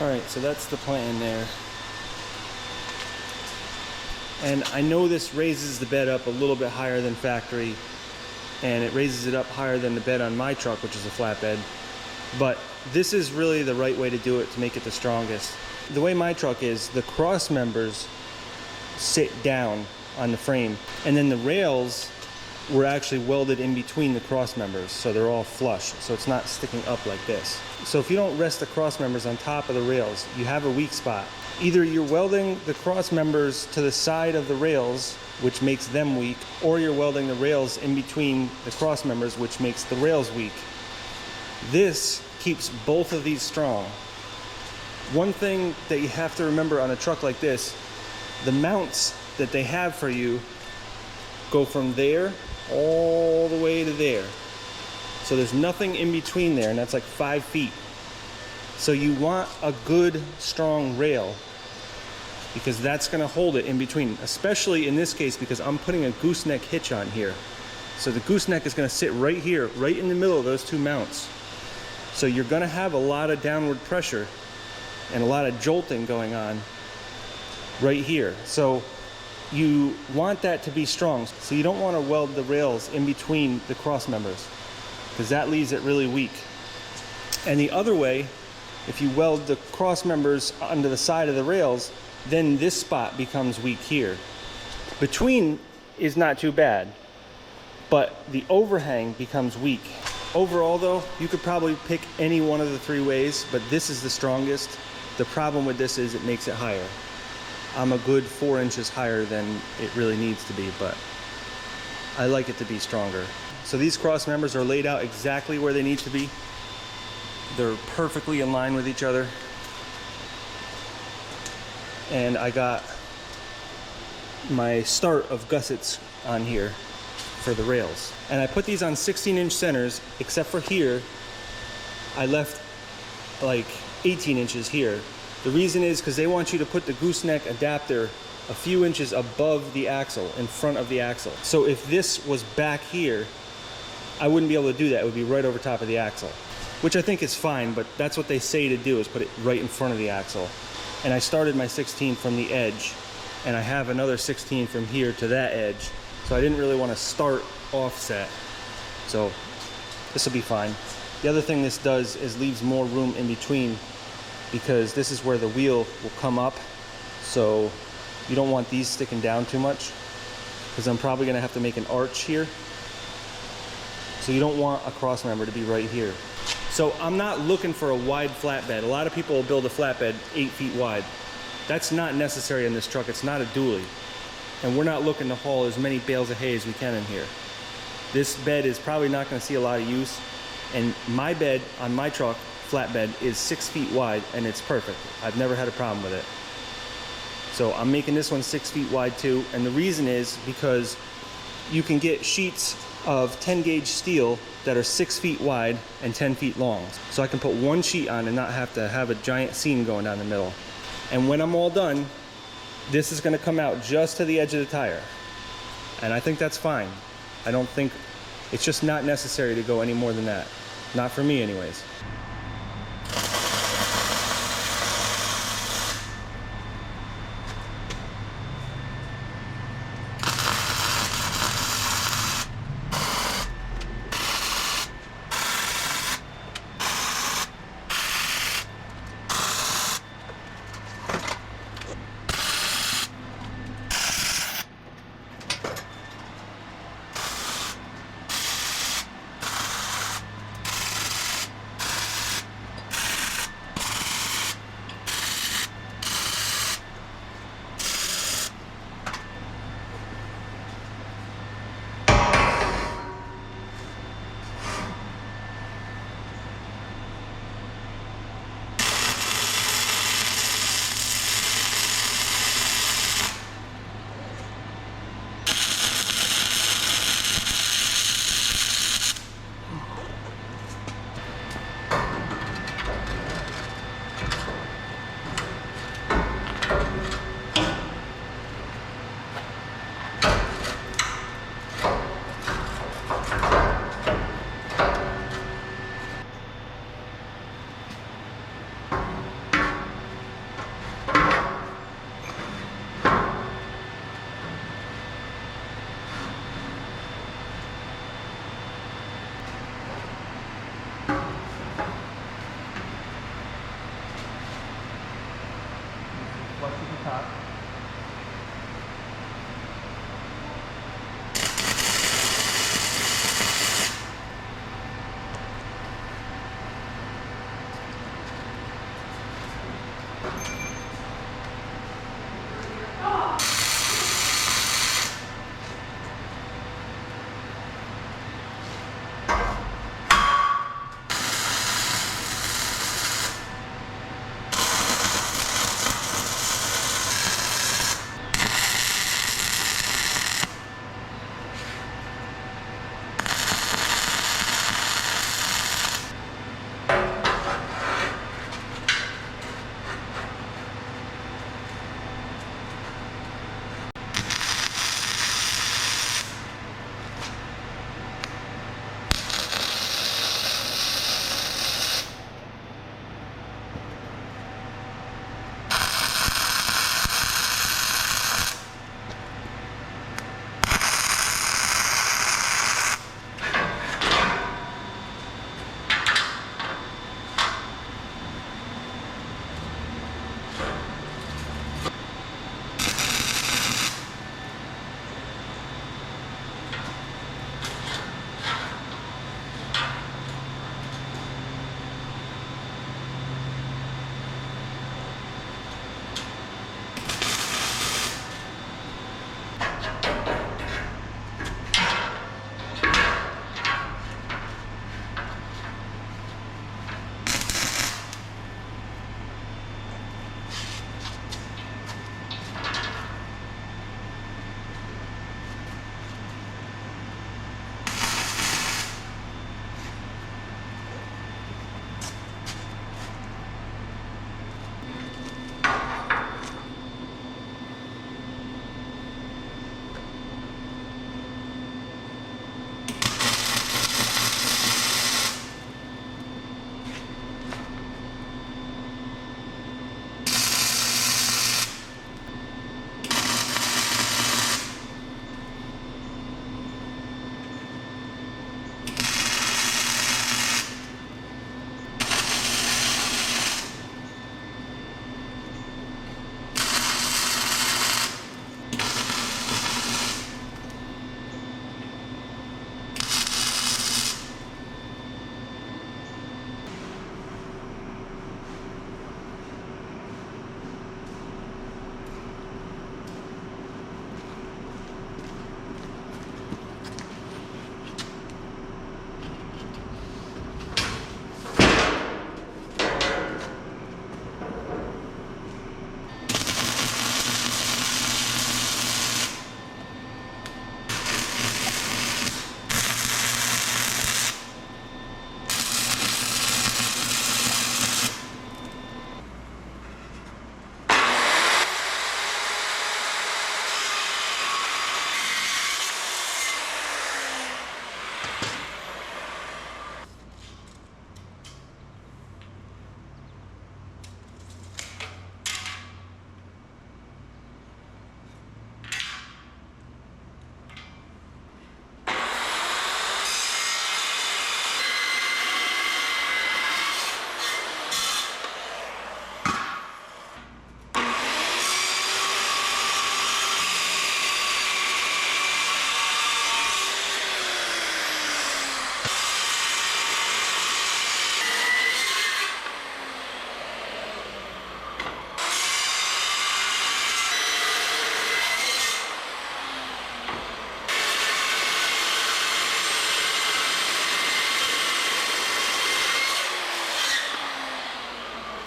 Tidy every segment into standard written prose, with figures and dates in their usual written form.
Alright, so that's the plan there. And I know this raises the bed up a little bit higher than factory, and it raises it up higher than the bed on my truck, which is a flatbed. But this is really the right way to do it to make it the strongest. The way my truck is, the cross members sit down on the frame, and then the rails were actually welded in between the cross members, so they're all flush, so it's not sticking up like this. So if you don't rest the cross members on top of the rails, you have a weak spot. Either you're welding the cross members to the side of the rails, which makes them weak, or you're welding the rails in between the cross members, which makes the rails weak. This keeps both of these strong. One thing that you have to remember on a truck like this, the mounts that they have for you go from there all the way to there. So there's nothing in between there, and that's like 5 feet. So you want a good, strong rail, because that's gonna hold it in between, especially in this case because I'm putting a gooseneck hitch on here. So the gooseneck is gonna sit right here, right in the middle of those two mounts. So you're gonna have a lot of downward pressure and a lot of jolting going on right here. So you want that to be strong. So you don't want to weld the rails in between the cross members, because that leaves it really weak. And the other way, if you weld the cross members onto the side of the rails, then this spot becomes weak here. Between is not too bad, but the overhang becomes weak. Overall though, you could probably pick any one of the 3 ways, but this is the strongest. The problem with this is it makes it higher. I'm a good 4 inches higher than it really needs to be, but I like it to be stronger. So these cross members are laid out exactly where they need to be. They're perfectly in line with each other. And I got my start of gussets on here for the rails. And I put these on 16-inch centers, except for here, I left like 18 inches here. The reason is because they want you to put the gooseneck adapter a few inches above the axle, in front of the axle. So if this was back here, I wouldn't be able to do that. It would be right over top of the axle, which I think is fine, but that's what they say to do, is put it right in front of the axle. And I started my 16 from the edge, and I have another 16 from here to that edge. So I didn't really want to start offset. So this will be fine. The other thing this does is leaves more room in between, because this is where the wheel will come up. So you don't want these sticking down too much, because I'm probably gonna have to make an arch here. So you don't want a cross member to be right here. So I'm not looking for a wide flatbed. A lot of people will build a flatbed 8 feet wide. That's not necessary in this truck. It's not a dually. And we're not looking to haul as many bales of hay as we can in here. This bed is probably not gonna see a lot of use. And my bed on my truck, flatbed, is 6 feet wide, and it's perfect. I've never had a problem with it. So I'm making this one 6 feet wide too. And the reason is because you can get sheets of 10 gauge steel that are 6 feet wide and 10 feet long. So I can put one sheet on and not have to have a giant seam going down the middle. And when I'm all done, this is gonna come out just to the edge of the tire. And I think that's fine. I don't think, it's just not necessary to go any more than that. Not for me anyways.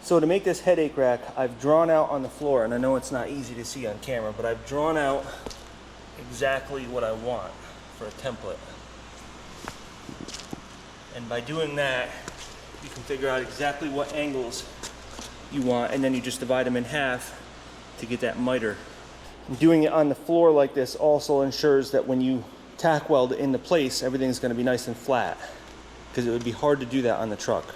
So to make this headache rack, I've drawn out on the floor, and I know it's not easy to see on camera, but I've drawn out exactly what I want for a template. And by doing that, you can figure out exactly what angles you want, and then you just divide them in half to get that miter. And doing it on the floor like this also ensures that when you tack weld it into place, everything's going to be nice and flat, because it would be hard to do that on the truck.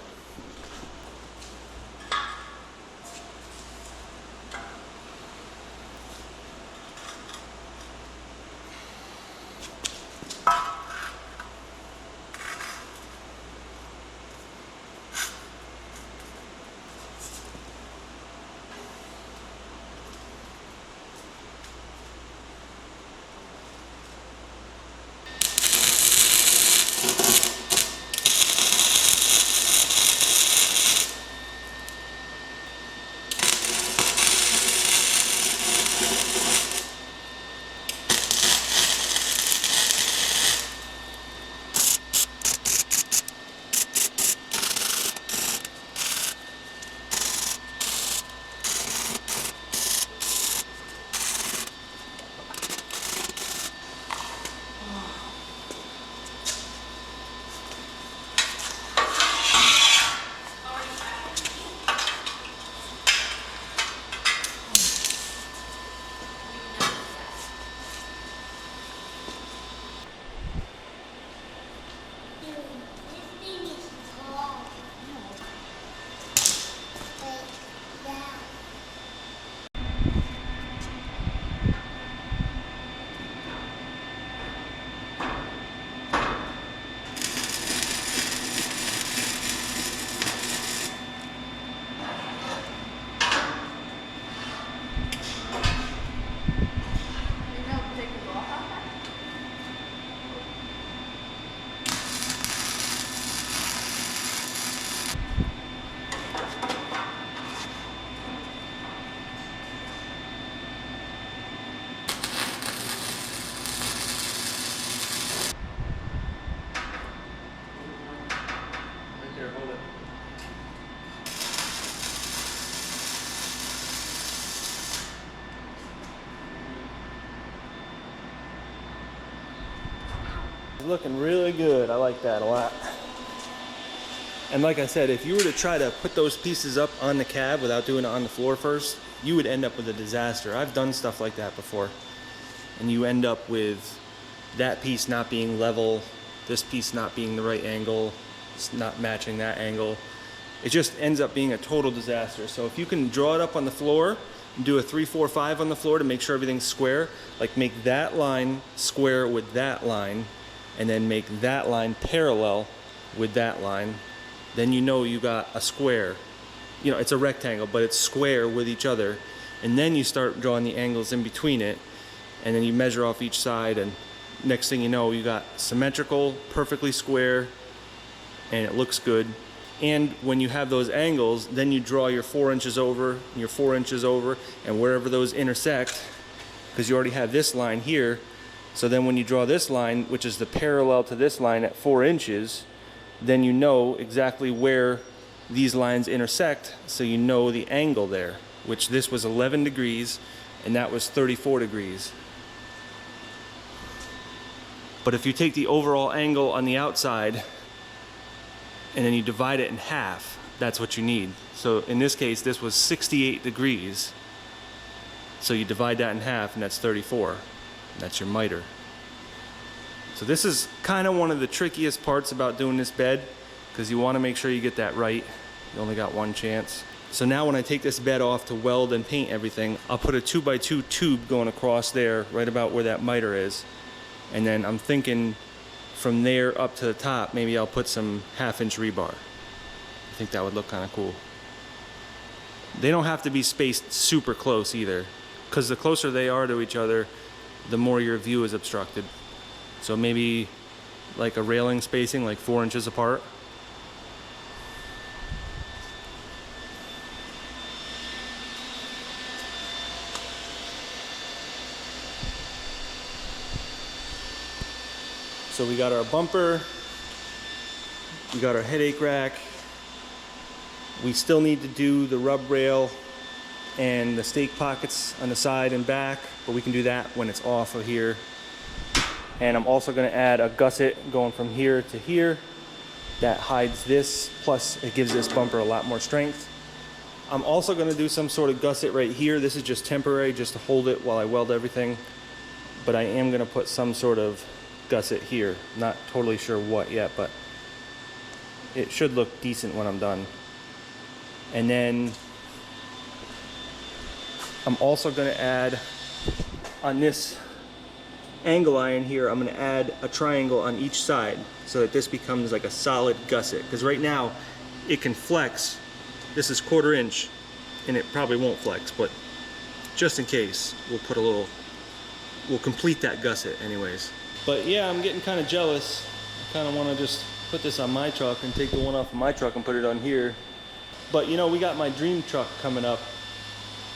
Looking really good. I like that a lot. And like I said, if you were to try to put those pieces up on the cab without doing it on the floor first, you would end up with a disaster. I've done stuff like that before, and you end up with that piece not being level, this piece not being the right angle, it's not matching that angle. It just ends up being a total disaster. So if you can draw it up on the floor and do a 3, 4, 5 on the floor to make sure everything's square, like make that line square with that line, and then make that line parallel with that line, then you know you got a square. You know, it's a rectangle, but it's square with each other. And then you start drawing the angles in between it, and then you measure off each side, and next thing you know, you got symmetrical, perfectly square, and it looks good. And when you have those angles, then you draw your 4 inches over, your 4 inches over, and wherever those intersect, because you already have this line here. So then when you draw this line, which is the parallel to this line at 4 inches, then you know exactly where these lines intersect, so you know the angle there, which this was 11 degrees and that was 34 degrees. But if you take the overall angle on the outside and then you divide it in half, that's what you need. So in this case, this was 68 degrees. So you divide that in half, and that's 34. That's your miter. So this is kind of one of the trickiest parts about doing this bed, because you want to make sure you get that right. You only got one chance. So now when I take this bed off to weld and paint everything, I'll put a 2x2 tube going across there, right about where that miter is. And then I'm thinking from there up to the top, maybe I'll put some 1/2 inch rebar. I think that would look kind of cool. They don't have to be spaced super close either, because the closer they are to each other, the more your view is obstructed. So maybe like a railing spacing, like 4 inches apart. So we got our bumper, we got our headache rack, We still need to do the rub rail and the stake pockets on the side and back, but we can do that when it's off of here. And I'm also going to add a gusset going from here to here that hides this, plus it gives this bumper a lot more strength. I'm also going to do some sort of gusset right here. This is just temporary, just to hold it while I weld everything, but I am going to put some sort of gusset here. Not totally sure what yet, but it should look decent when I'm done. And then I'm also going to add on this angle iron here, I'm going to add a triangle on each side so that this becomes like a solid gusset, because right now it can flex. This is 1/4 inch and it probably won't flex, but just in case we'll complete that gusset anyways. But yeah, I'm getting kind of jealous. I kind of want to just put this on my truck and take the one off of my truck and put it on here. But you know, we got my dream truck coming up,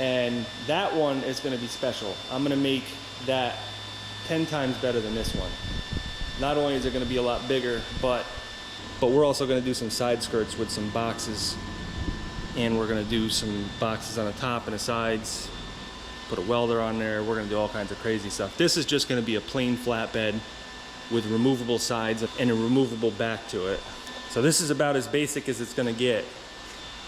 and that one is going to be special. I'm going to make that 10 times better than this one. Not only is it going to be a lot bigger, but we're also going to do some side skirts with some boxes, and we're going to do some boxes on the top and the sides, put a welder on there. We're going to do all kinds of crazy stuff. This is just going to be a plain flatbed with removable sides and a removable back to it. So this is about as basic as it's going to get.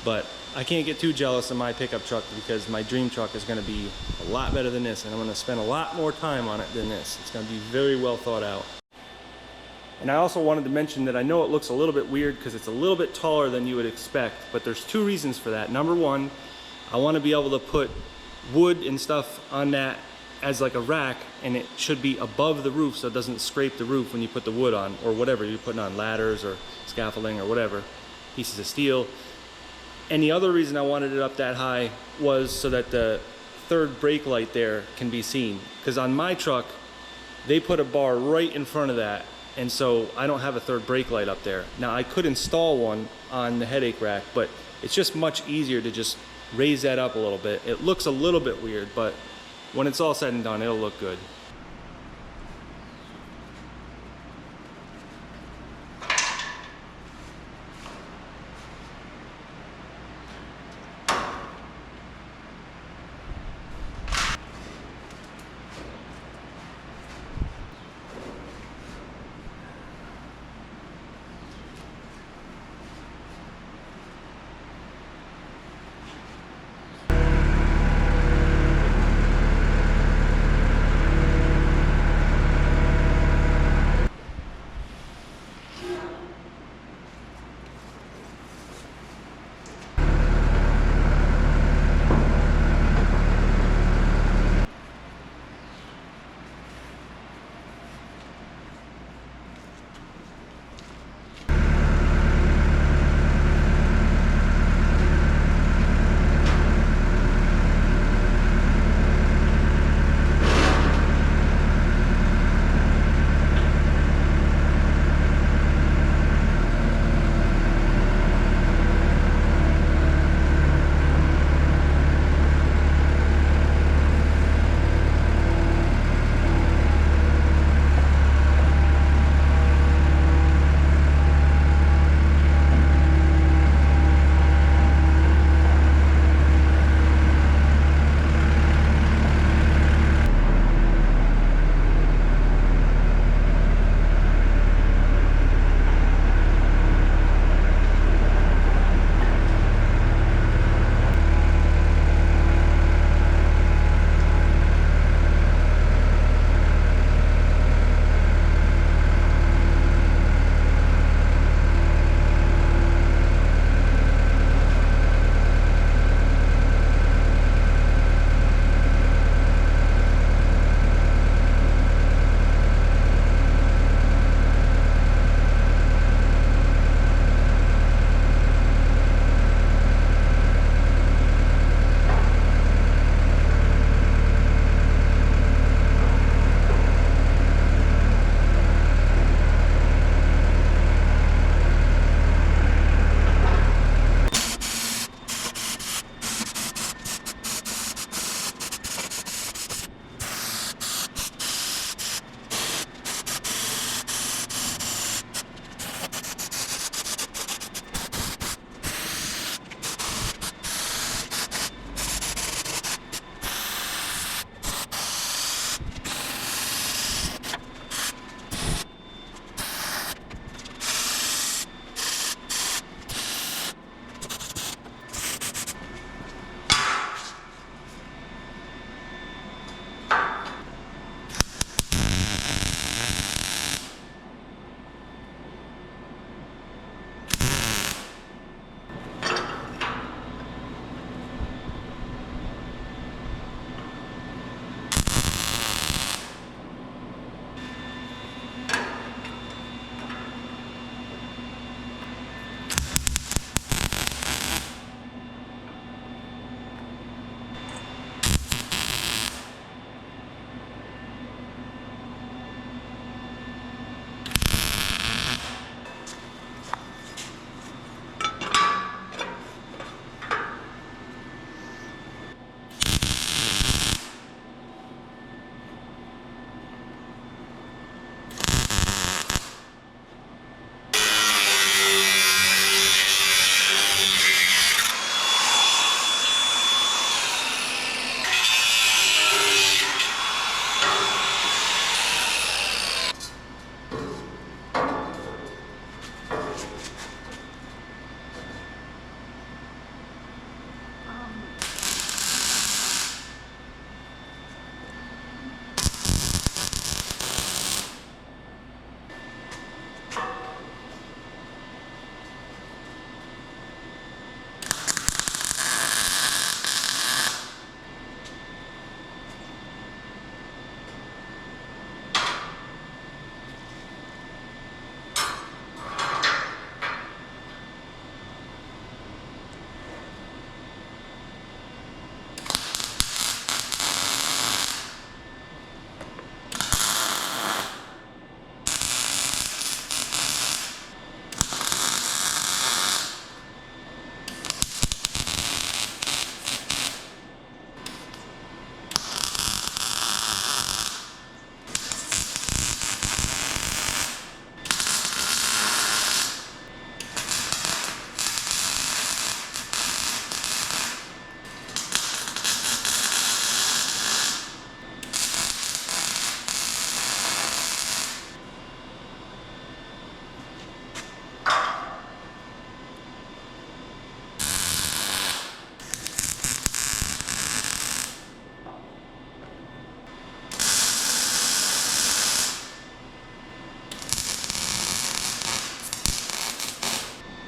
But I can't get too jealous of my pickup truck, because my dream truck is going to be a lot better than this, and I'm going to spend a lot more time on it than this. It's going to be very well thought out. And I also wanted to mention that I know it looks a little bit weird because it's a little bit taller than you would expect, but there's 2 reasons for that. Number one, I want to be able to put wood and stuff on that as like a rack, and it should be above the roof so it doesn't scrape the roof when you put the wood on, or whatever you're putting on, ladders or scaffolding or whatever, pieces of steel. And the other reason I wanted it up that high was so that the 3rd brake light there can be seen. Because on my truck, they put a bar right in front of that, and so I don't have a 3rd brake light up there. Now I could install one on the headache rack, but it's just much easier to just raise that up a little bit. It looks a little bit weird, but when it's all said and done, it'll look good.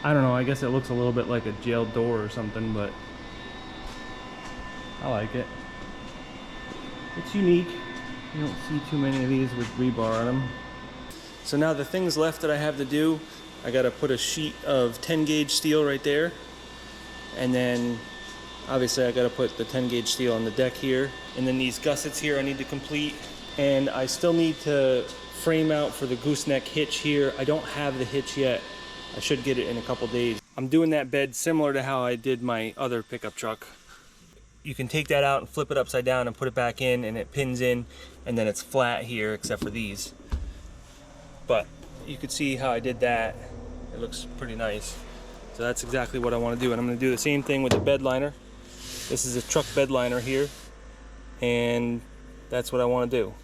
I don't know, I guess it looks a little bit like a jail door or something, but I like it. It's unique. You don't see too many of these with rebar on them. So now the things left that I have to do, I gotta put a sheet of 10 gauge steel right there. And then obviously I gotta put the 10 gauge steel on the deck here. And then these gussets here I need to complete. And I still need to frame out for the gooseneck hitch here. I don't have the hitch yet. I should get it in a couple days. I'm doing that bed similar to how I did my other pickup truck. You can take that out and flip it upside down and put it back in, and it pins in, and then it's flat here except for these. But you can see how I did that. It looks pretty nice. So that's exactly what I want to do, and I'm going to do the same thing with the bed liner. This is a truck bed liner here, and that's what I want to do.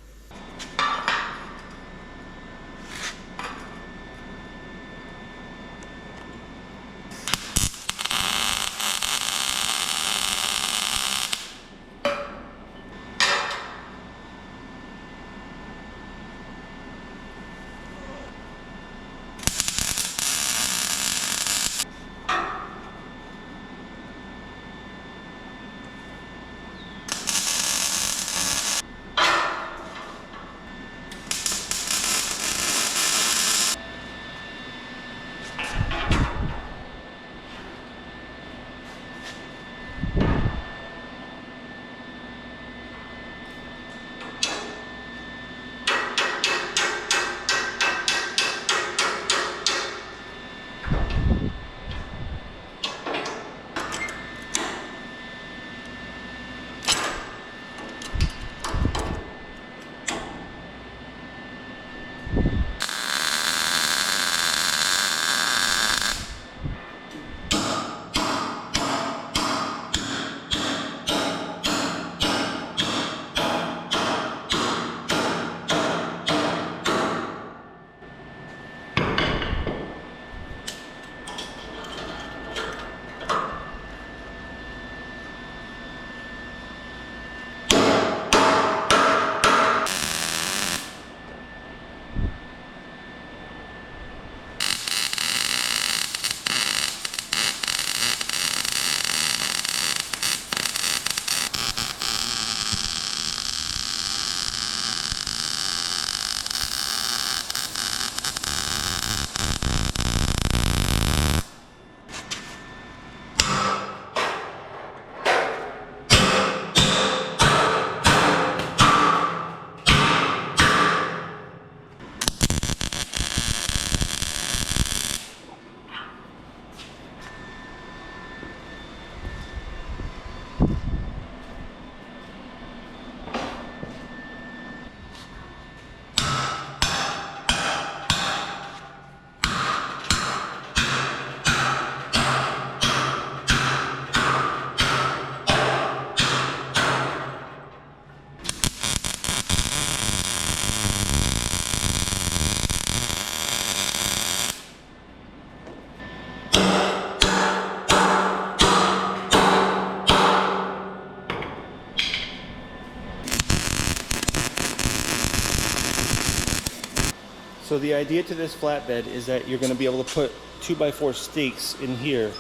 So the idea to this flatbed is that you're going to be able to put 2x4 stakes in here,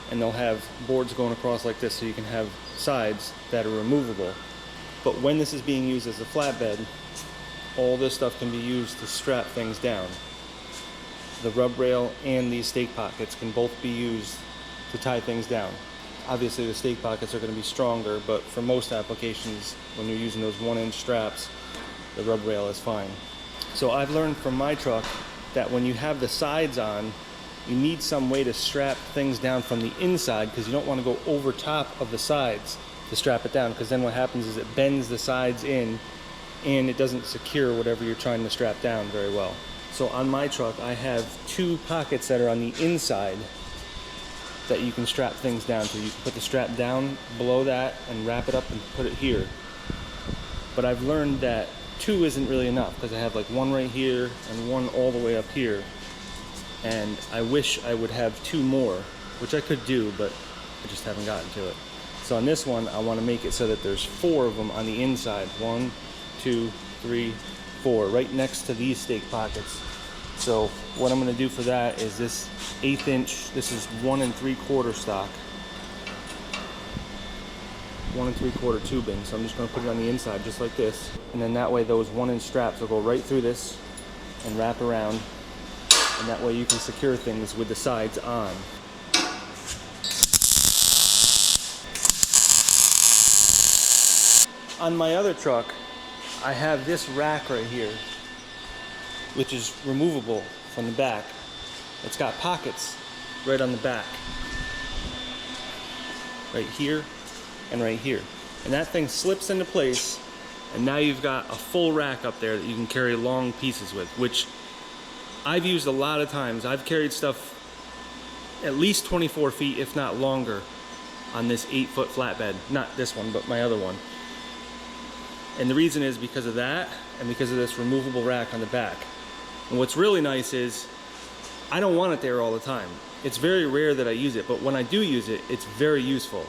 and they'll have boards going across like this, so you can have sides that are removable. But when this is being used as a flatbed, all this stuff can be used to strap things down. The rub rail and these stake pockets can both be used to tie things down. Obviously the stake pockets are going to be stronger, but for most applications, when you're using those 1-inch straps, the rub rail is fine. So I've learned from my truck that when you have the sides on, you need some way to strap things down from the inside, because you don't want to go over top of the sides to strap it down, because then what happens is it bends the sides in and it doesn't secure whatever you're trying to strap down very well. So on my truck I have 2 pockets that are on the inside that you can strap things down to. You can put the strap down below that and wrap it up and put it here. But I've learned that 2 isn't really enough, because I have like 1 right here and 1 all the way up here, and I wish I would have 2 more, which I could do, but I just haven't gotten to it. So on this one I want to make it so that there's 4 of them on the inside. 1, 2, 3, 4, right next to these stake pockets. So what I'm going to do for that is this 1/8 inch, this is 1 3/4 stock. 1 3/4 tubing. So I'm just going to put it on the inside just like this. And then that way those 1 inch straps will go right through this and wrap around. And that way you can secure things with the sides on. On my other truck, I have this rack right here, which is removable from the back. It's got pockets right on the back. Right here and right here. And that thing slips into place, and now you've got a full rack up there that you can carry long pieces with, which I've used a lot of times. I've carried stuff at least 24 feet, if not longer, on this 8-foot flatbed. Not this one, but my other one. And the reason is because of that, and because of this removable rack on the back. And what's really nice is, I don't want it there all the time. It's very rare that I use it, but when I do use it, it's very useful.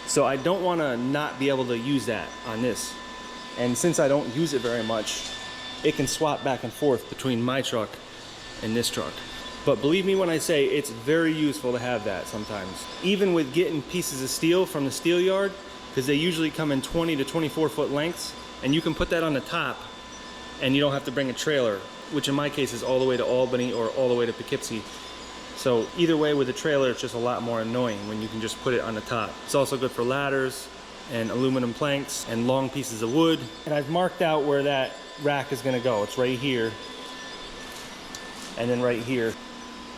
So I don't want to not be able to use that on this. And since I don't use it very much, it can swap back and forth between my truck and this truck. But believe me when I say it's very useful to have that sometimes. Even with getting pieces of steel from the steel yard, because they usually come in 20 to 24 foot lengths, and you can put that on the top and you don't have to bring a trailer, which in my case is all the way to Albany or all the way to Poughkeepsie. So either way, with a trailer, it's just a lot more annoying when you can just put it on the top. It's also good for ladders and aluminum planks and long pieces of wood. And I've marked out where that rack is gonna go. It's right here and then right here.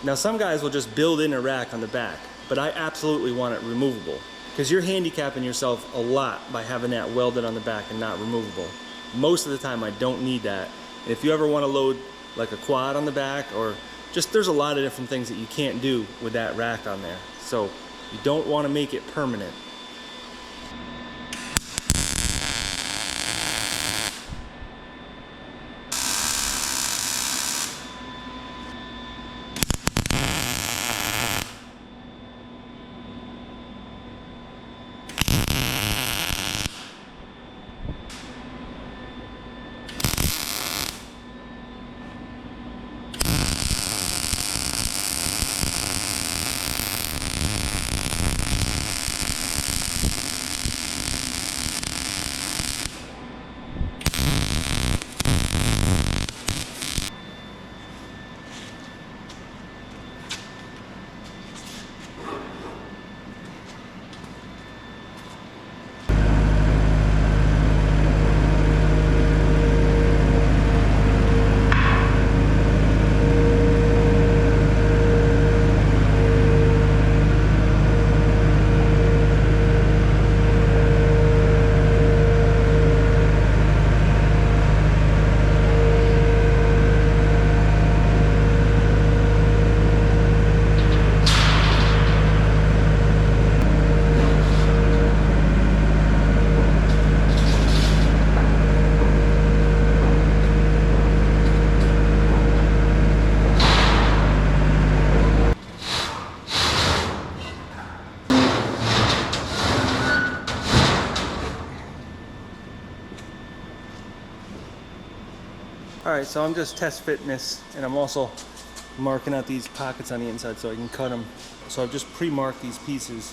Now some guys will just build in a rack on the back, but I absolutely want it removable, because you're handicapping yourself a lot by having that welded on the back and not removable. Most of the time I don't need that. And if you ever want to load like a quad on the back, or just, there's a lot of different things that you can't do with that rack on there. So you don't want to make it permanent. Alright, so I'm just test fitting this, and I'm also marking out these pockets on the inside so I can cut them. So I've just pre-marked these pieces,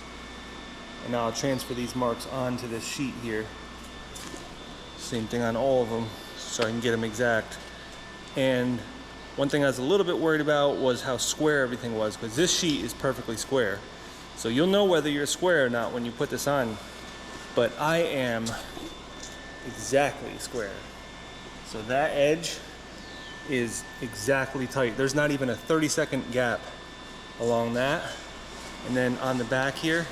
and now I'll transfer these marks onto this sheet here. Same thing on all of them, so I can get them exact. And one thing I was a little bit worried about was how square everything was, because this sheet is perfectly square. So you'll know whether you're square or not when you put this on, but I am exactly square. So that edge is exactly tight. There's not even a 30-second gap along that. And then on the back here,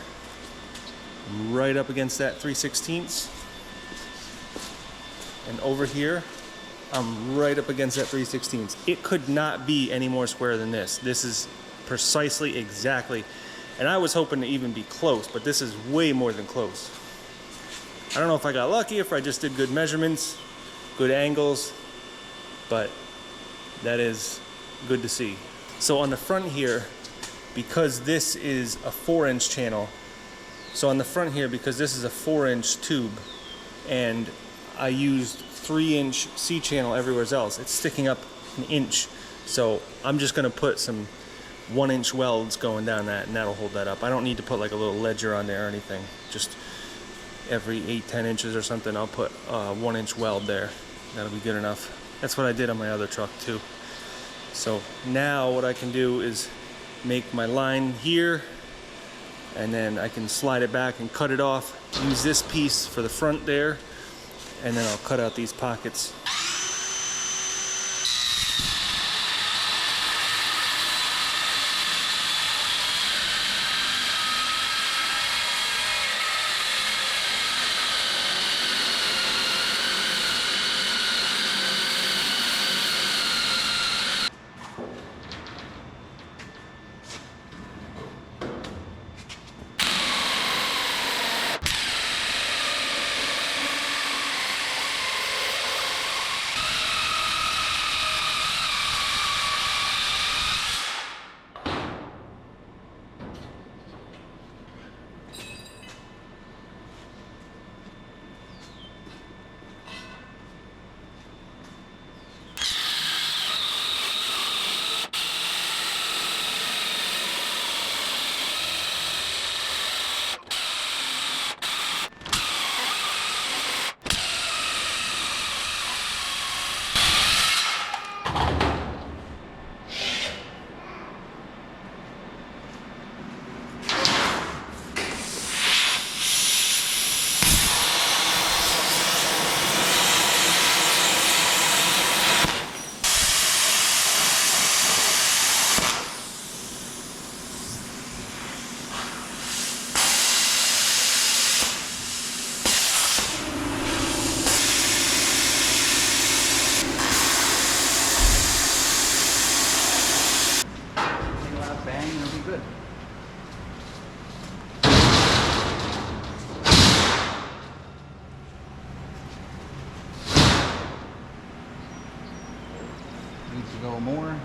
right up against that 3/16. And over here, I'm right up against that 3/16. It could not be any more square than this. This is precisely exactly. And I was hoping to even be close, but this is way more than close. I don't know if I got lucky, if I just did good measurements, good angles, but that is good to see. So on the front here, because this is a 4-inch channel, so on the front here, because this is a 4-inch tube, and I used 3-inch C-channel everywhere else. It's sticking up an inch. So I'm just gonna put some 1-inch welds going down that, and that'll hold that up. I don't need to put like a little ledger on there or anything. Just every 8-10 inches or something, I'll put a 1-inch weld there. That'll be good enough. That's what I did on my other truck too. So now what I can do is make my line here, and then I can slide it back and cut it off. Use this piece for the front there, and then I'll cut out these pockets. Needs to go more.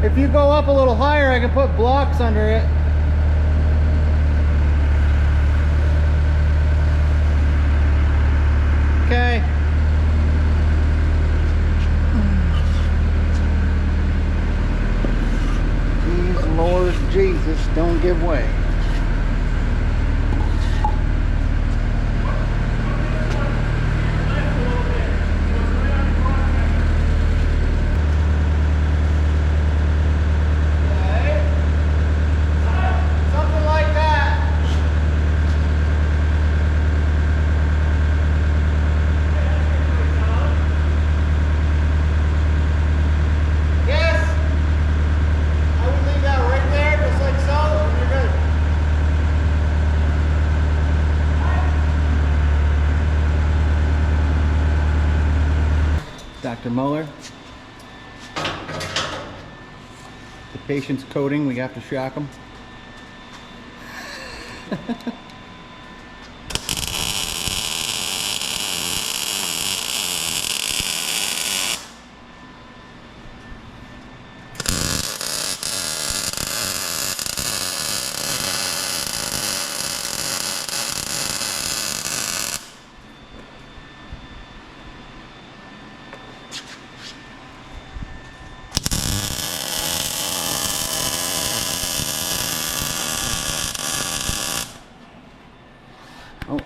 If you go up a little higher, I can put blocks under it. Okay. Please, Lord Jesus, don't give way. Dr. Muller. The patient's coating, we have to shock them. Oh.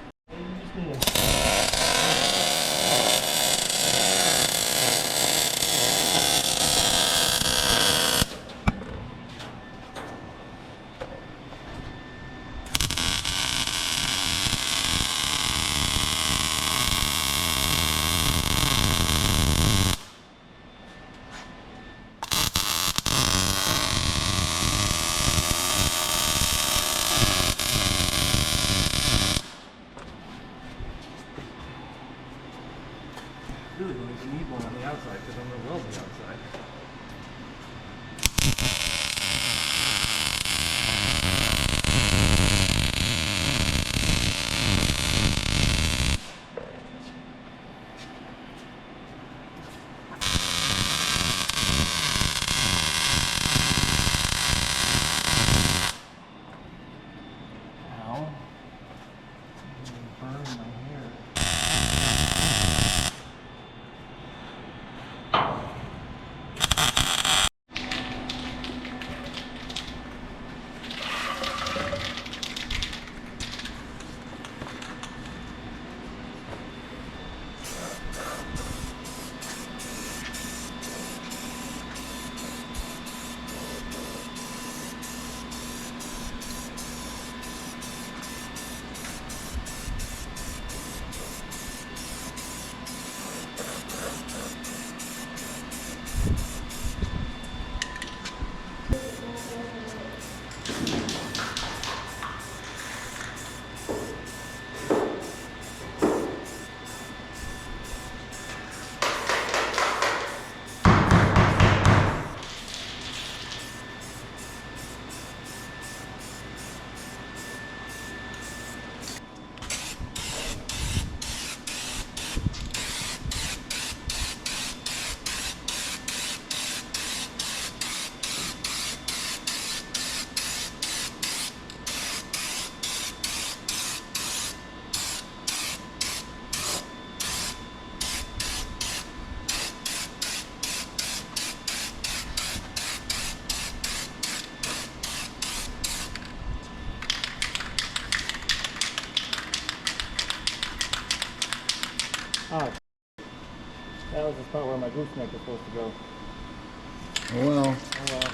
Really don't even need one on the outside because I'm going to weld the outside. Ow. I'm burning my hair. Oh, that was the spot where my gooseneck was supposed to go. Oh well. Oh well.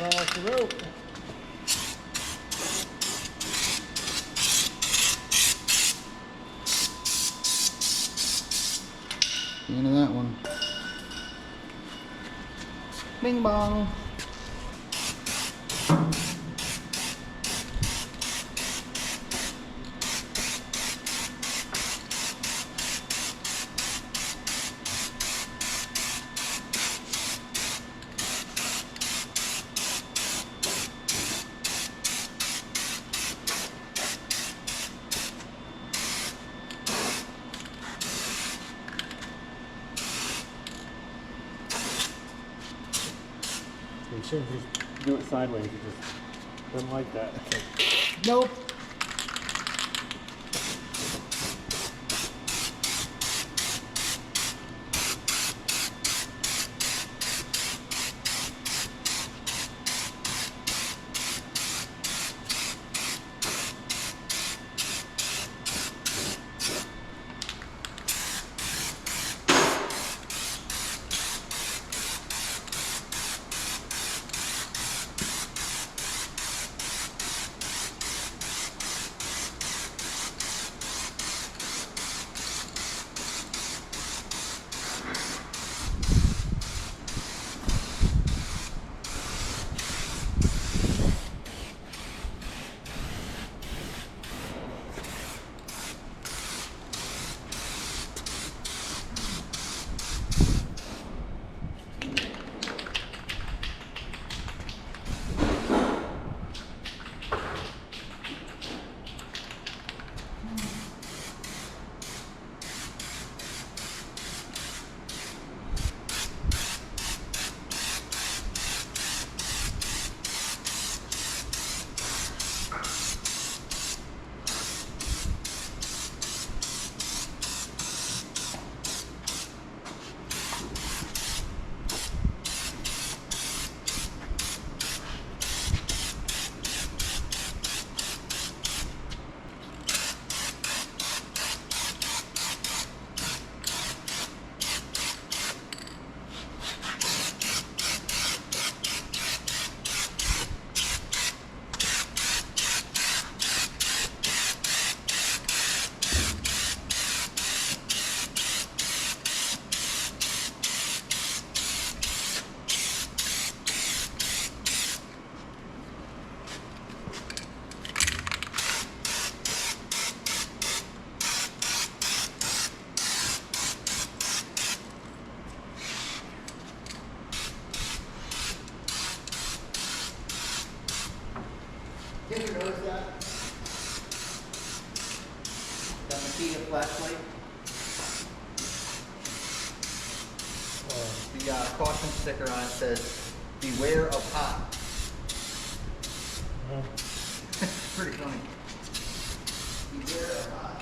Not off the rope. The end of that one. Bing bong. You shouldn't just do it sideways. You just don't like that. Nope. You ever notice that? That Makita flashlight? The caution sticker on it says, beware of hot. Pretty funny. Beware of hot.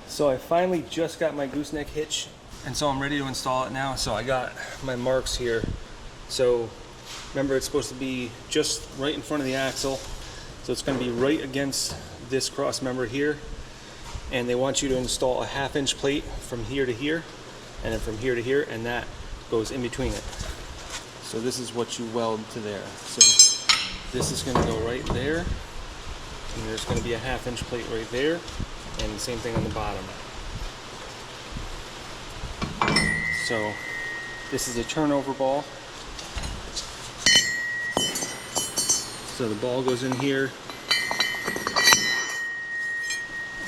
So I finally just got my gooseneck hitch, and so I'm ready to install it now. So I got my marks here. So remember, it's supposed to be just right in front of the axle. So it's going to be right against this cross member here. And they want you to install a 1/2 inch plate from here to here, and then from here to here, and that goes in between it. So this is what you weld to there. So this is going to go right there, and there's going to be a 1/2 inch plate right there. And the same thing on the bottom. So this is a turnover ball. So the ball goes in here,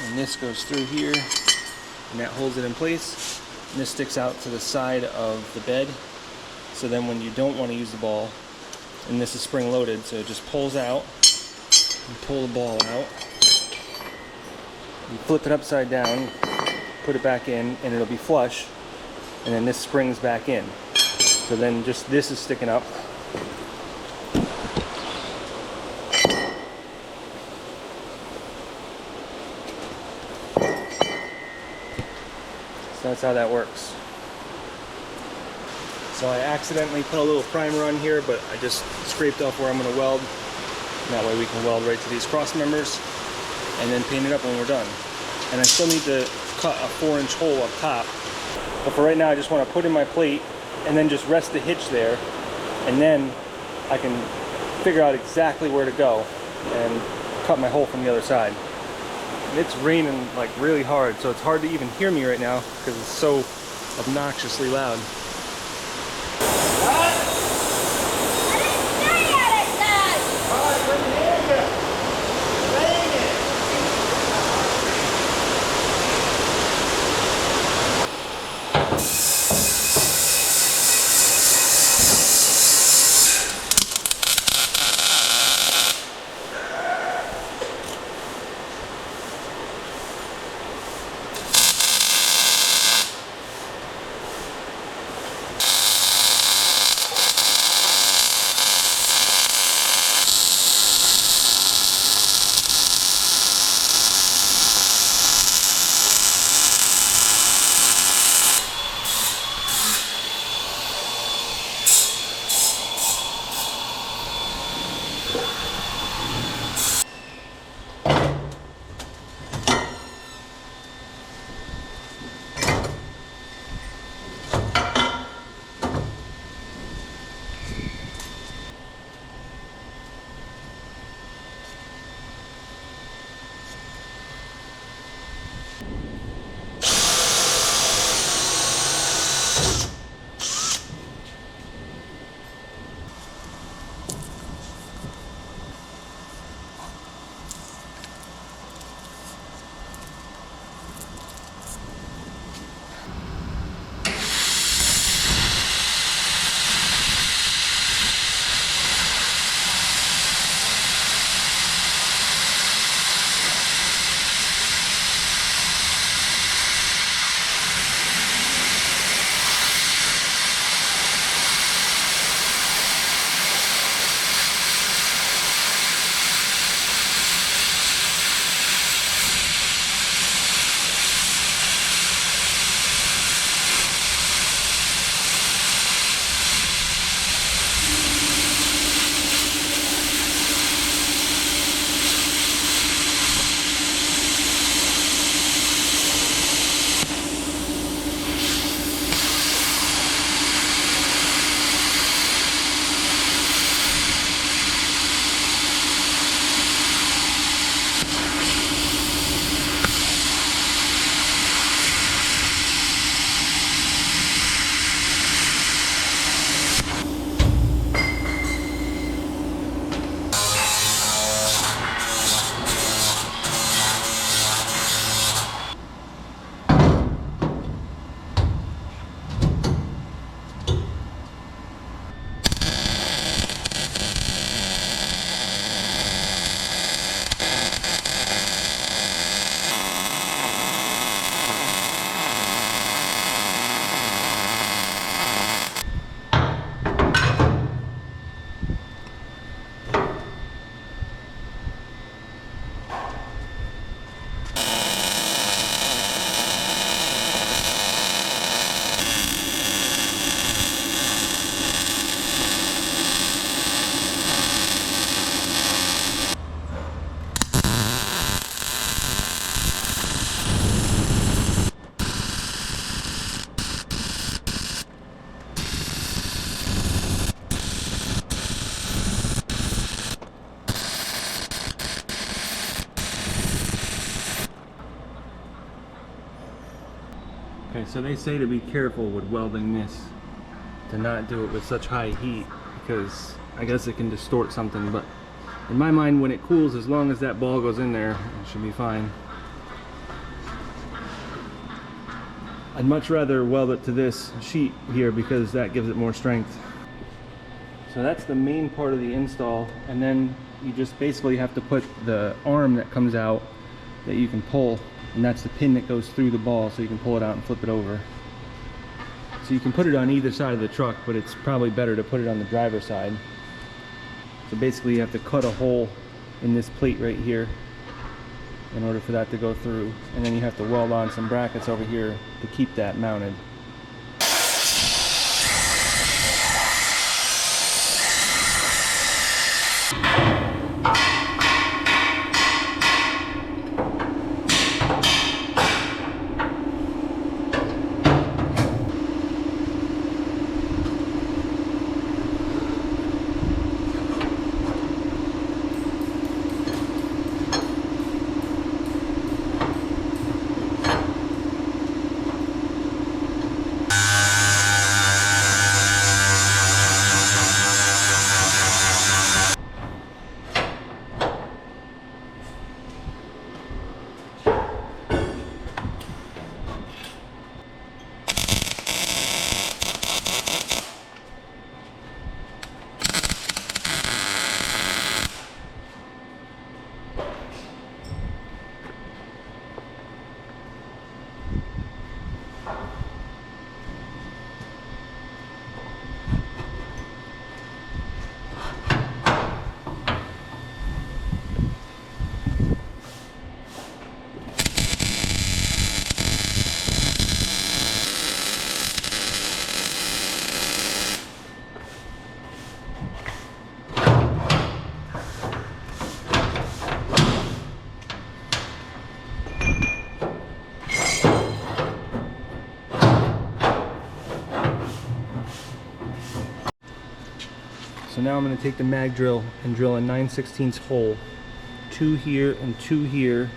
and this goes through here, and that holds it in place. And this sticks out to the side of the bed. So then when you don't want to use the ball, and this is spring loaded, so it just pulls out. You pull the ball out. You flip it upside down, put it back in, and it'll be flush, and then this springs back in. So then just this is sticking up. So that's how that works. So I accidentally put a little primer on here, but I just scraped off where I'm going to weld. And that way we can weld right to these cross members, and then paint it up when we're done. And I still need to cut a 4-inch hole up top. But for right now, I just want to put in my plate and then just rest the hitch there, and then I can figure out exactly where to go and cut my hole from the other side. And it's raining like really hard, so it's hard to even hear me right now because it's so obnoxiously loud. Okay, so they say to be careful with welding this, to not do it with such high heat, because I guess it can distort something, but in my mind, when it cools, as long as that ball goes in there, it should be fine. I'd much rather weld it to this sheet here because that gives it more strength. So that's the main part of the install, and then you just basically have to put the arm that comes out that you can pull, and that's the pin that goes through the ball, so you can pull it out and flip it over. So you can put it on either side of the truck, but it's probably better to put it on the driver's side. So basically you have to cut a hole in this plate right here in order for that to go through, and then you have to weld on some brackets over here to keep that mounted. So now I'm going to take the mag drill and drill a 9/16 hole, 2 here and 2 here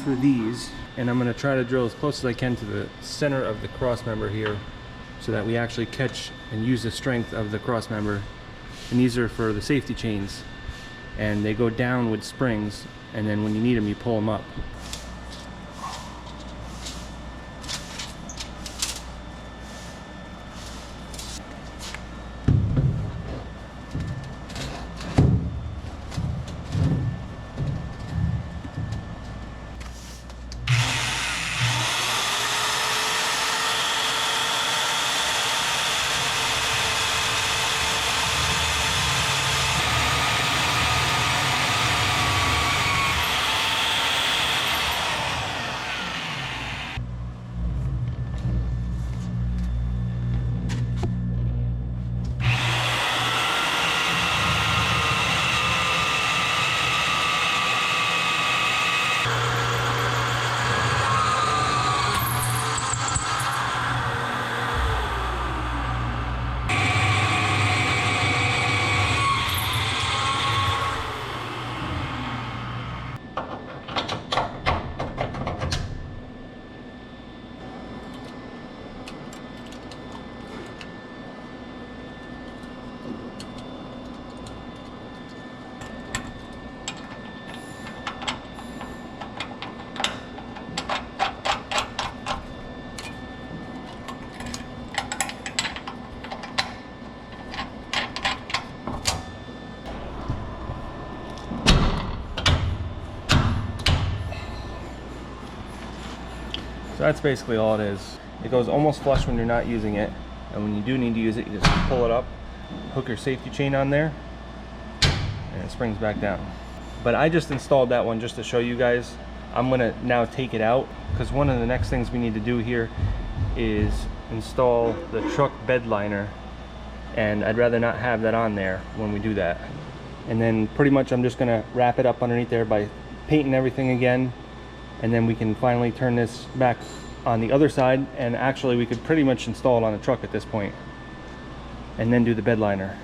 for these, and I'm going to try to drill as close as I can to the center of the cross member here so that we actually catch and use the strength of the cross member. And these are for the safety chains, and they go down with springs, and then when you need them you pull them up. So that's basically all it is. It goes almost flush when you're not using it, and when you do need to use it, you just pull it up, hook your safety chain on there, and it springs back down. But I just installed that one just to show you guys. I'm gonna now take it out, because one of the next things we need to do here is install the truck bed liner, and I'd rather not have that on there when we do that. And then pretty much I'm just gonna wrap it up underneath there by painting everything again, and then we can finally turn this back on the other side, and actually we could pretty much install it on the truck at this point and then do the bed liner.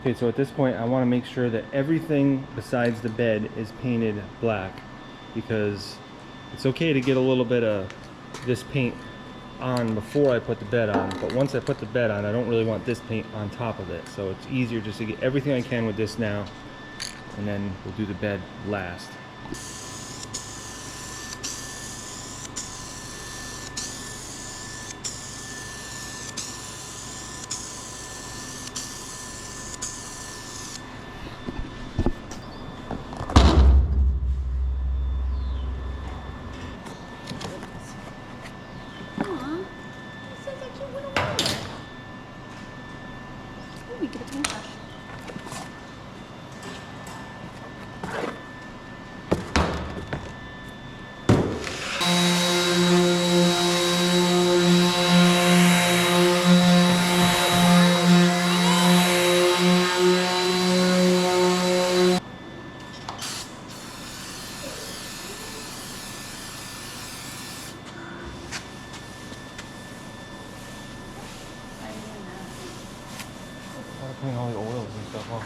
Okay, so at this point I want to make sure that everything besides the bed is painted black, because it's okay to get a little bit of this paint on before I put the bed on, but once I put the bed on, I don't really want this paint on top of it. So it's easier just to get everything I can with this now, and then we'll do the bed last. Putting all the oils and stuff on.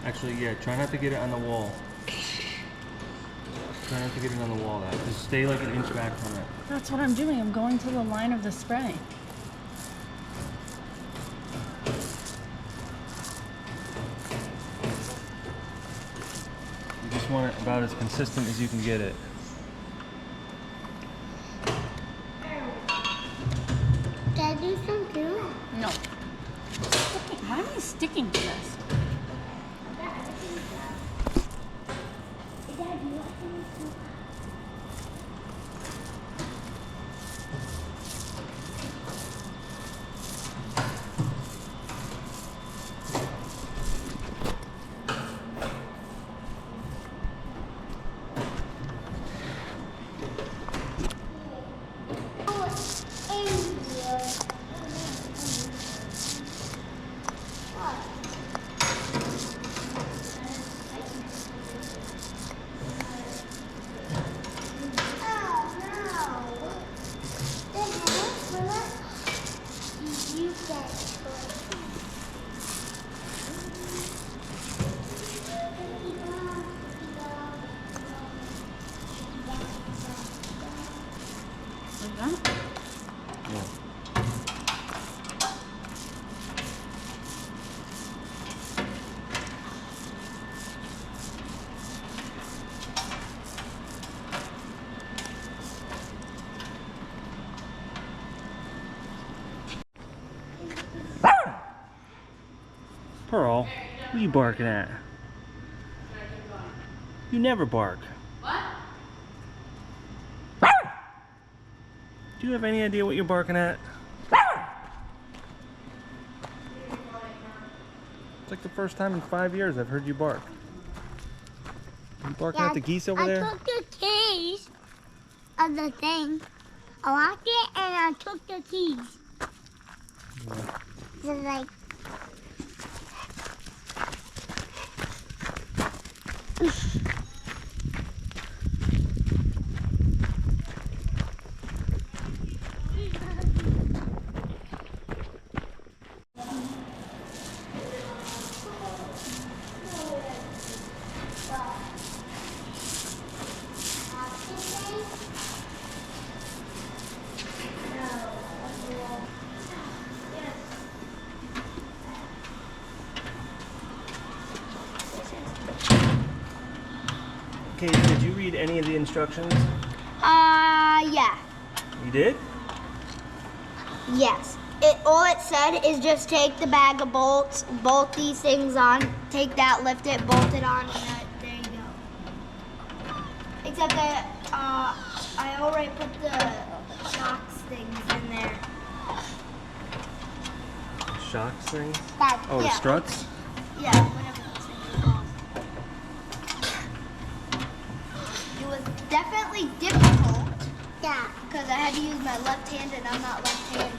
Actually, yeah, try not to get it on the wall. Try not to get it on the wall. Just stay like an inch back from it. That's what I'm doing. I'm going to the line of the spray. You just want it about as consistent as you can get it. Did I do some too? No. Why am I sticking to this? Pearl, what are you barking at? You never bark. What? Do you have any idea what you're barking at? It's like the first time in 5 years I've heard you bark. Are you barking at the geese over there? I took the keys of the thing. I locked it and I took the keys. Yeah. So like, Okay, did you read any of the instructions? yeah. You did? Yes. All it said is just take the bag of bolts, bolt these things on, take that, lift it, bolt it on, and there you go. Except that I already put the shocks things in there. shock things? That, Oh, yeah. struts? Yeah, whatever those things are called. It was definitely difficult. Yeah. Because I had to use my left hand and I'm not left-handed.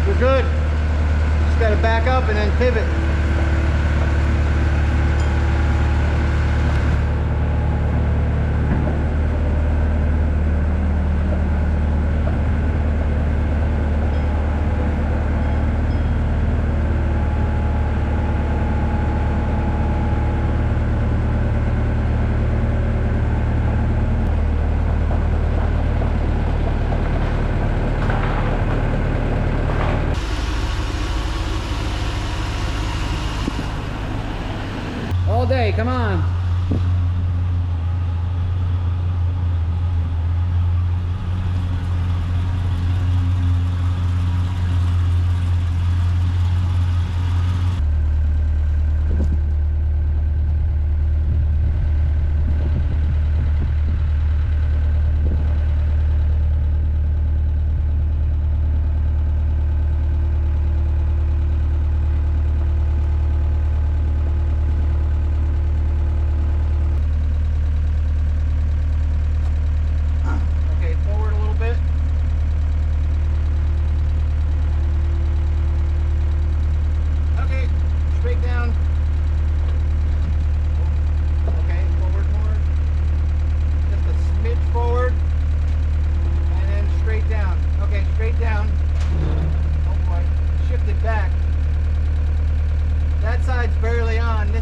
We're good. Just got to back up and then pivot. All day, come on.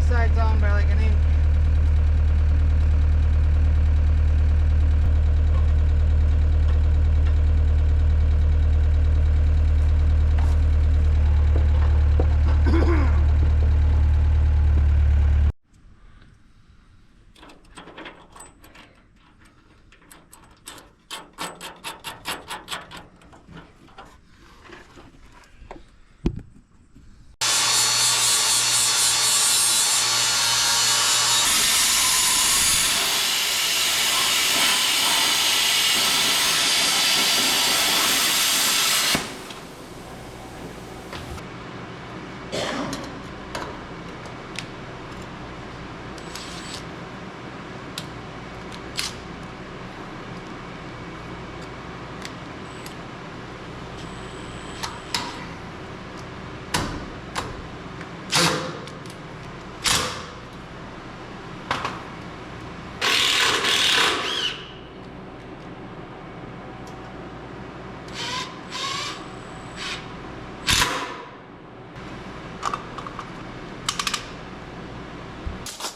Side's on by like an inch.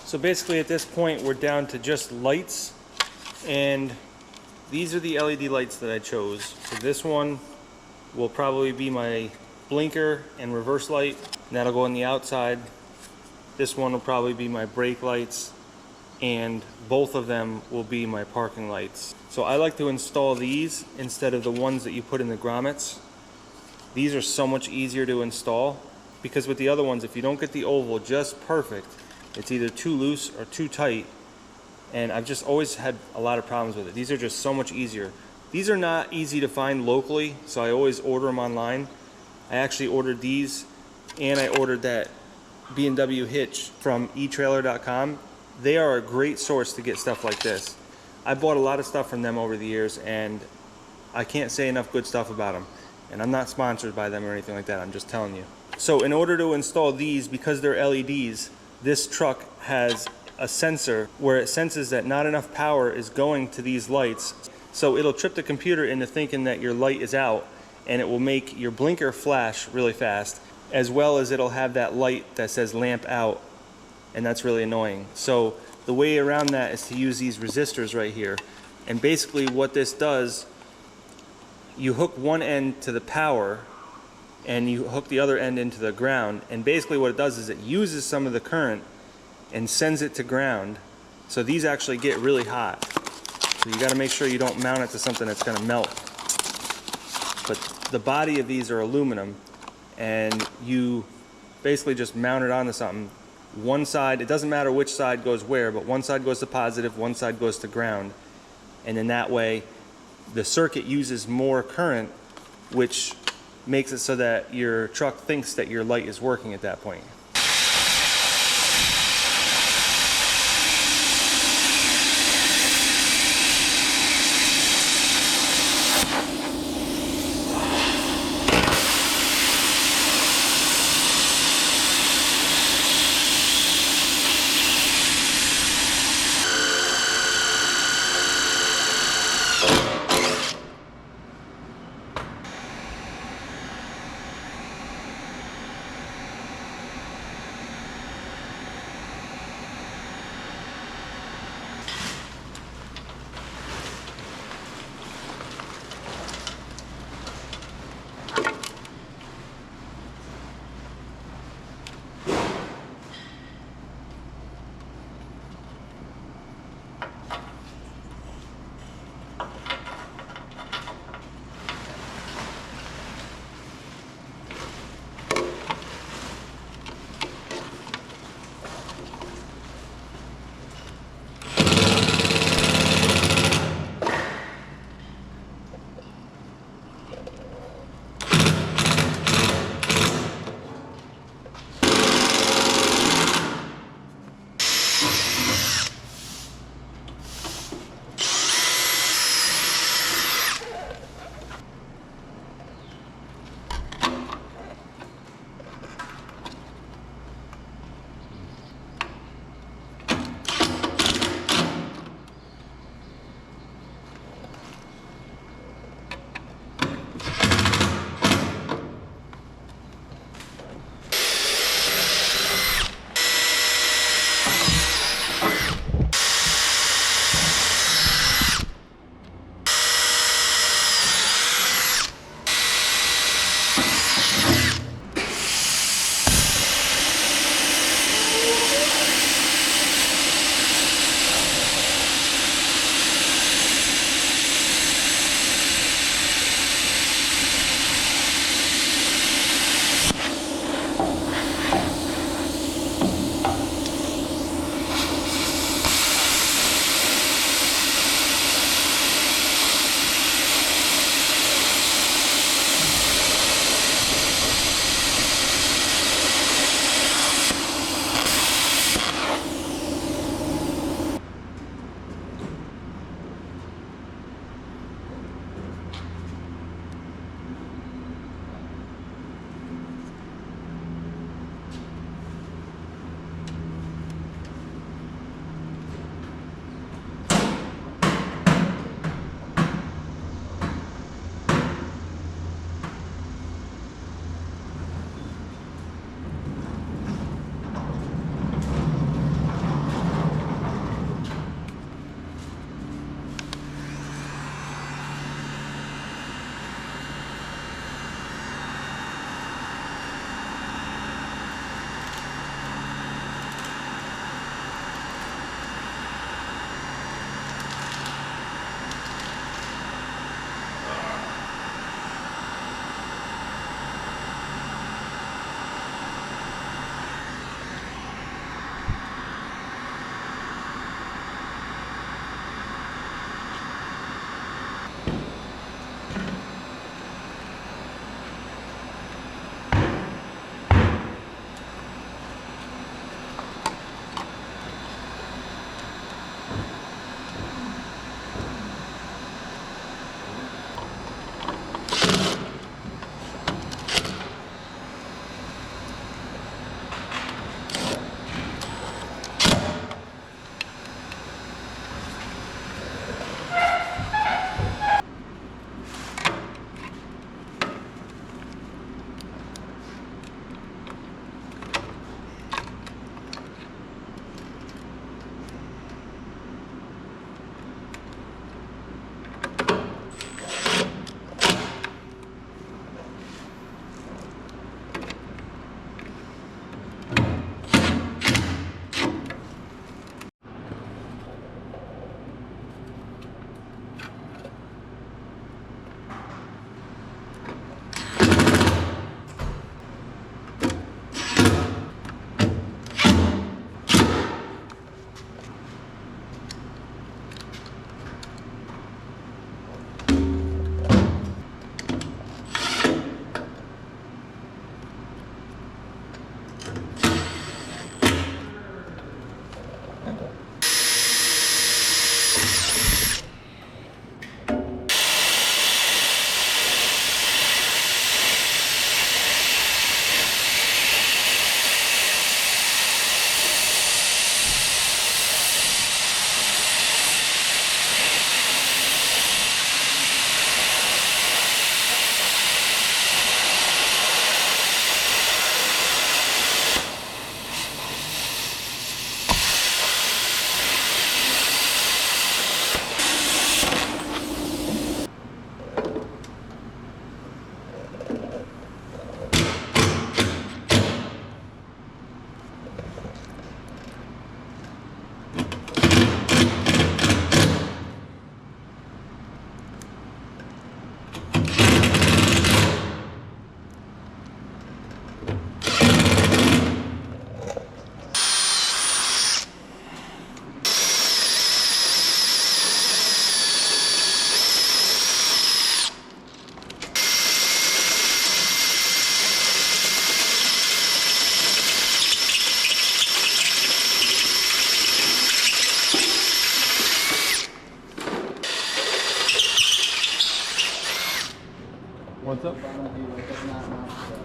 So basically at this point we're down to just lights, and these are the LED lights that I chose. So this one will probably be my blinker and reverse light, and that'll go on the outside. This one will probably be my brake lights, and both of them will be my parking lights. So I like to install these instead of the ones that you put in the grommets. These are so much easier to install, because with the other ones, if you don't get the oval just perfect, it's either too loose or too tight, and I've just always had a lot of problems with it. These are just so much easier. These are not easy to find locally, so I always order them online. I actually ordered these, and I ordered that B&W hitch from eTrailer.com. They are a great source to get stuff like this. I bought a lot of stuff from them over the years, and I can't say enough good stuff about them. And I'm not sponsored by them or anything like that, I'm just telling you. So in order to install these, because they're LEDs, this truck has a sensor where it senses that not enough power is going to these lights. So it'll trick the computer into thinking that your light is out, and it will make your blinker flash really fast, as well as it'll have that light that says lamp out, and that's really annoying. So the way around that is to use these resistors right here. And basically what this does, you hook one end to the power and you hook the other end into the ground, and basically what it does is it uses some of the current and sends it to ground. So these actually get really hot. So you got to make sure you don't mount it to something that's going to melt. But the body of these are aluminum, and you basically just mount it onto something. One side, it doesn't matter which side goes where, but one side goes to positive, one side goes to ground. And in that way, the circuit uses more current, which makes it so that your truck thinks that your light is working at that point. What's up? Bottom view, like it's not mounted.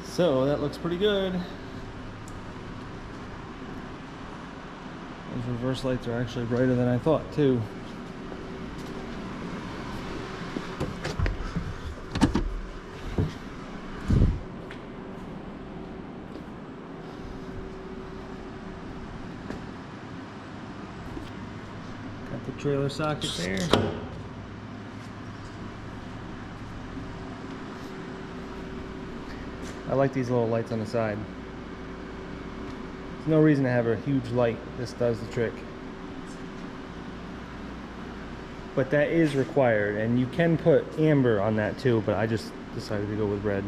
So that looks pretty good. Those reverse lights are actually brighter than I thought too. Got the trailer socket there. I like these little lights on the side. There's no reason to have a huge light. This does the trick. But that is required, and you can put amber on that too, but I just decided to go with red.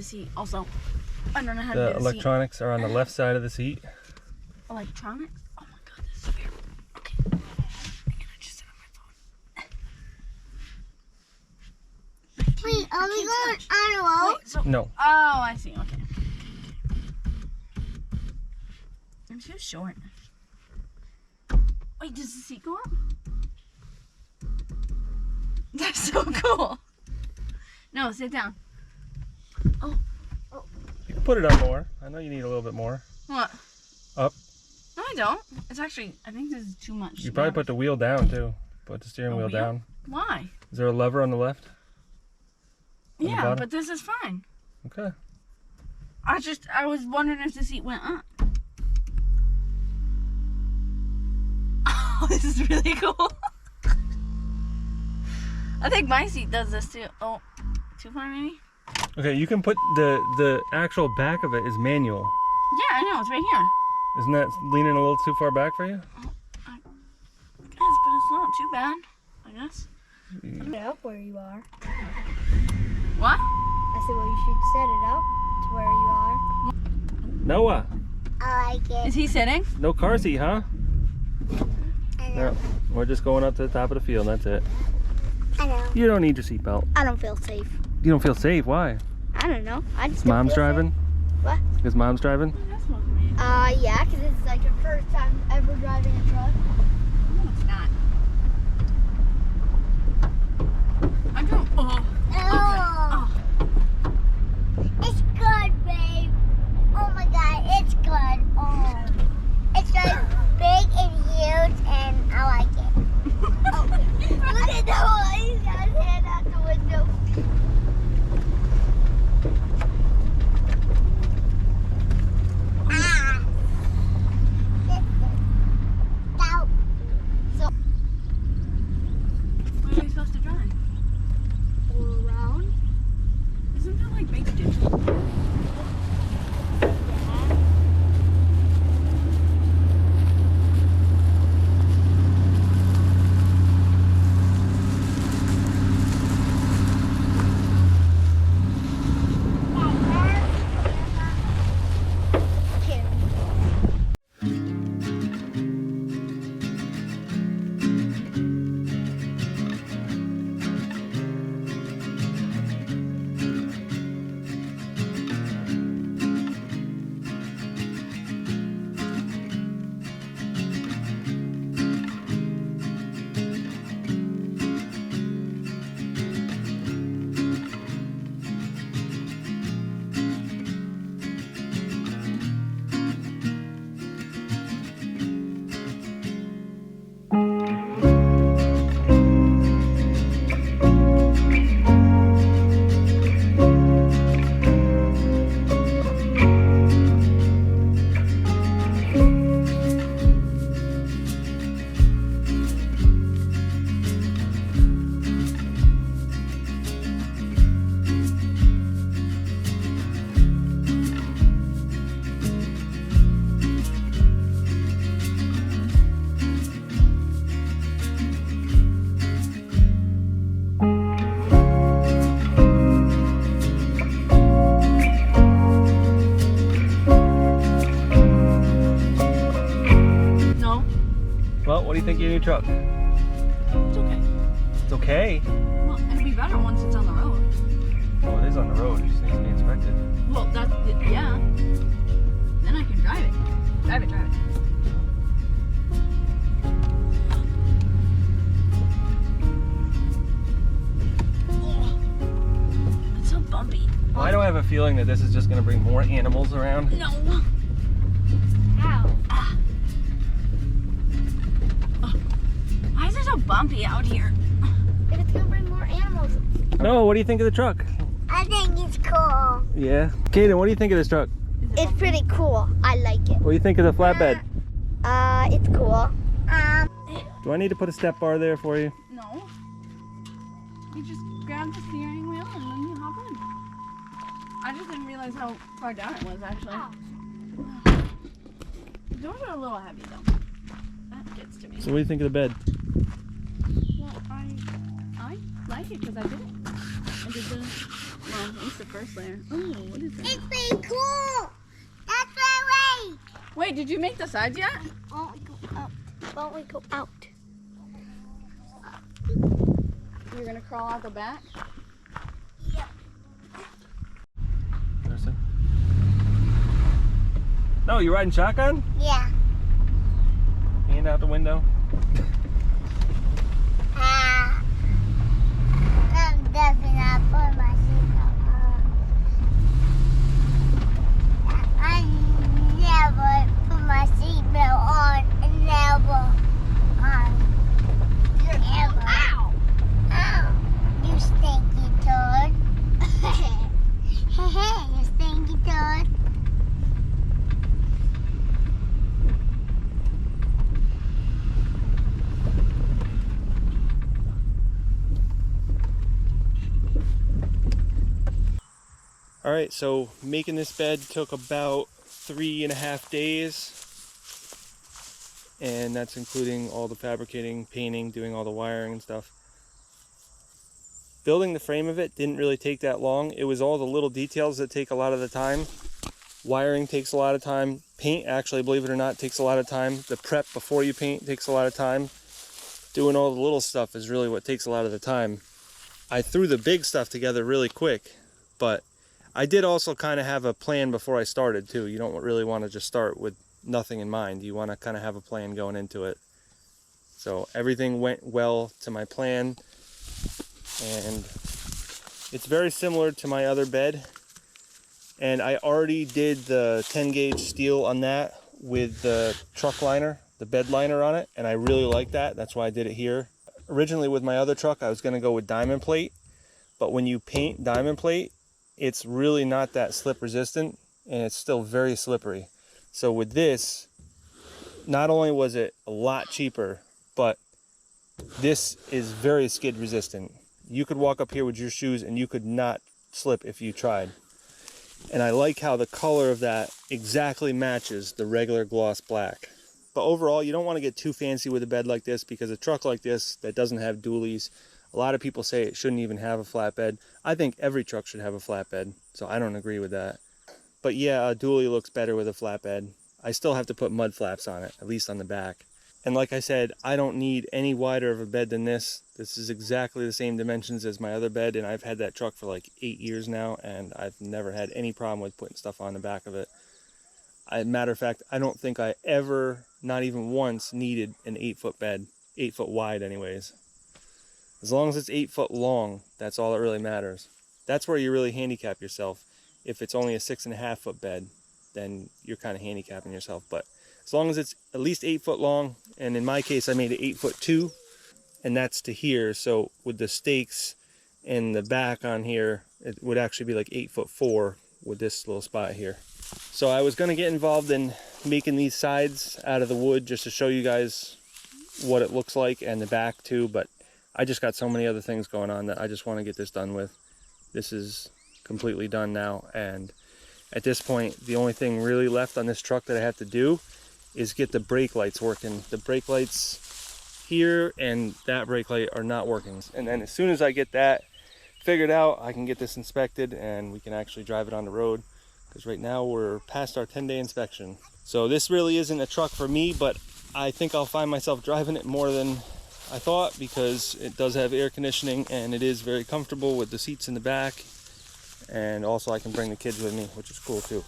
Seat. Also, I don't know how to The do the electronics are on the left side of the seat. seat. Electronics? Oh my god, this is weird. Okay. I'm gonna just sit on my phone. Wait, are we going on a road? Wait, so, No. oh, I see. Okay. I'm too short. Wait, does the seat go up? That's so cool. No, sit down. Oh. You can put it up more. I know you need a little bit more. What? Up. No, I don't. It's actually, I think this is too much. You probably put the wheel down too. Put the steering A wheel wheel? down. Why? Is there a lever on the left? On the Yeah, bottom? but this is fine. Okay. I was wondering if the seat went up. Oh, this is really cool. I think my seat does this too. Oh, too far maybe? Okay, you can put the actual back of it is manual. Yeah, I know, it's right here. Isn't that leaning a little too far back for you? I guess, but it's not too bad, I guess. Set it up where you are. What? I said, well, you should set it up to where you are. Noah, I like it. Is he sitting? no car seat, huh? I know. No, we're just going up to the top of the field, that's it. I know. You don't need your seatbelt. I don't feel safe. You don't feel safe, why? I don't know. I just Is don't mom's feel driving? What? Is mom's driving? That's not me. Yeah, because it's like her first time ever driving a truck. No, it's not. I don't. Oh. Oh. It's good, babe. Oh my god, it's good. Oh. It's like big and huge, and I like it. Oh. Look at the your truck? It's okay. It's okay. Well, it'll be better once it's on the road. Oh, it is on the road. It just needs to be inspected. Well, that's, yeah. Then I can drive it. Drive it. It's so bumpy. Why do I have a feeling that this is just going to bring more animals around? No. Ow. Why is it so bumpy out here? If it's gonna bring more animals. No, what do you think of the truck? I think it's cool. Yeah. Kaden, what do you think of this truck? It's pretty cool. I like it. What do you think of the flatbed? It's cool. Do I need to put a step bar there for you? No. You just grab the steering wheel and then you hop in. I just didn't realize how far down it was actually. The doors are a little heavy though. That gets to me. So what do you think of the bed? Well, I like it because I did it. I did the, well, at least the first layer. Oh, what is that? It's pretty cool. That's my way. Wait, did you make the sides yet? Won't we go out? Won't we go out? You're gonna crawl out the back? Yep. No, you riding shotgun? Yeah. Hand out the window. I'm definitely not putting my seatbelt on. I never put my seatbelt on. Never. Never. Ow! Ow! You stinky toad. You stinky toad. All right, so making this bed took about 3.5 days. And that's including all the fabricating, painting, doing all the wiring and stuff. Building the frame of it didn't really take that long. It was all the little details that take a lot of the time. Wiring takes a lot of time. Paint, actually, believe it or not, takes a lot of time. The prep before you paint takes a lot of time. Doing all the little stuff is really what takes a lot of the time. I threw the big stuff together really quick, but I did also kind of have a plan before I started too. You don't really want to just start with nothing in mind. You want to kind of have a plan going into it. So everything went well to my plan, and it's very similar to my other bed. And I already did the 10 gauge steel on that with the truck liner, the bed liner on it, and I really like that. That's why I did it here. Originally with my other truck, I was going to go with diamond plate, but when you paint diamond plate, it's really not that slip resistant, and it's still very slippery. So with this, not only was it a lot cheaper, but this is very skid resistant. You could walk up here with your shoes and you could not slip if you tried. And I like how the color of that exactly matches the regular gloss black. But overall, you don't want to get too fancy with a bed like this, because a truck like this that doesn't have dualies, a lot of people say it shouldn't even have a flatbed. I think every truck should have a flatbed, so I don't agree with that. But yeah, a dually looks better with a flatbed. I still have to put mud flaps on it, at least on the back. And like I said, I don't need any wider of a bed than this. This is exactly the same dimensions as my other bed, and I've had that truck for like 8 years now, and I've never had any problem with putting stuff on the back of it. Matter of fact, I don't think I ever, not even once, needed an 8-foot bed, 8 foot wide anyways. As long as it's 8 foot long, that's all that really matters. That's where you really handicap yourself. If it's only a 6.5 foot bed, then you're kind of handicapping yourself. But as long as it's at least 8 foot long, and in my case I made it 8'2", and that's to here. So with the stakes and the back on here, it would actually be like 8'4" with this little spot here. So I was going to get involved in making these sides out of the wood just to show you guys what it looks like, and the back too, but I just got so many other things going on that I just want to get this done with. This is completely done now, and at this point the only thing really left on this truck that I have to do is get the brake lights working. The brake lights here and that brake light are not working, and then as soon as I get that figured out, I can get this inspected and we can actually drive it on the road, because right now we're past our 10-day inspection. So this really isn't a truck for me, but I think I'll find myself driving it more than I thought, because it does have air conditioning and it is very comfortable with the seats in the back. And also I can bring the kids with me, which is cool too,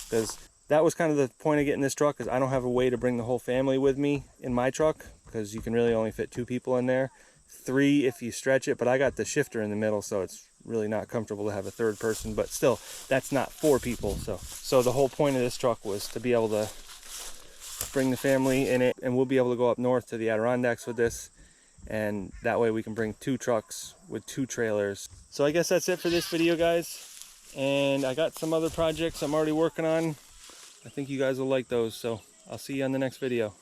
because that was kind of the point of getting this truck, is I don't have a way to bring the whole family with me in my truck, because you can really only fit 2 people in there, 3 if you stretch it, but I got the shifter in the middle, so it's really not comfortable to have a 3rd person, but still, that's not 4 people. So the whole point of this truck was to be able to bring the family in it, and we'll be able to go up north to the Adirondacks with this, and that way we can bring 2 trucks with 2 trailers. So I guess that's it for this video, guys, and I got some other projects I'm already working on. I think you guys will like those, so I'll see you on the next video.